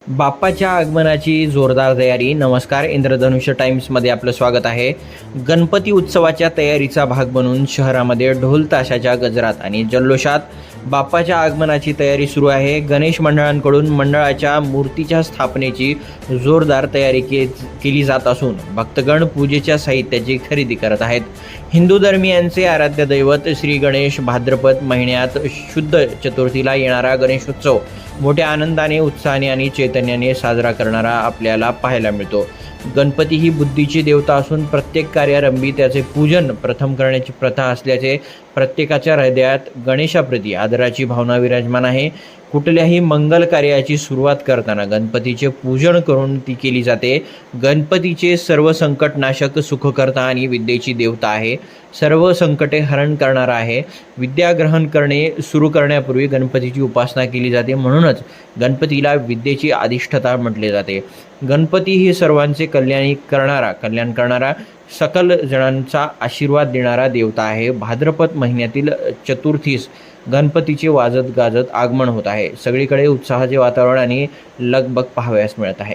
बाप्पाच्या आगमनाची जोरदार तयारी. नमस्कार, इंद्रधनुष्य टाइम्समध्ये आपलं स्वागत आहे. गणपती उत्सवाच्या तयारीचा भाग म्हणून शहरामध्ये ढोल ताशाच्या गजरात आणि जल्लोषात बाप्पाच्या आगमनाची तयारी सुरू आहे. गणेश मंडळांकडून मंडळाच्या मूर्तीच्या स्थापनेची जोरदार तयारी केली जात असून भक्तगण पूजेच्या साहित्याची खरेदी करत आहेत. हिंदू धर्मियांचे आराध्य दैवत श्री गणेश भाद्रपद महिन्यात शुद्ध चतुर्थीला येणारा गणेशोत्सव मोठ्या आनंदाने, उत्साहाने आणि चैतन्याने साजरा करणारा आपल्याला पाहायला मिळतो. गणपती ही बुद्धीची देवता असून प्रत्येक कार्यारंभी त्याचे पूजन प्रथम करण्याची प्रथा असल्याचे प्रत्येकाच्या हृदयात गणेशाप्रती आदराची भावना विराजमान आहे. कुठल्याही मंगल कार्याची सुरुवात करताना गणपतीचे पूजन करून ती केली जाते. गणपतीचे सर्व संकटनाशक, सुखकर्ता आणि विद्येची देवता आहे. सर्व संकटे हरण करणारा आहे. विद्या ग्रहण करणे सुरू करण्यापूर्वी गणपतीची उपासना केली जाते. म्हणूनच गणपतीला विद्येची अधिष्ठाता म्हटले जाते. गणपती ही सर्वांचे कल्याण करणारा, सकल जणांचा आशीर्वाद देणारा देवता आहे. भाद्रपद महिन्यातील चतुर्थीस गणपतीचे वाजत गाजत आगमन होत आहे. सगळीकडे उत्साहाचे वातावरण आणि लगबग पाहावयास मिळत आहे.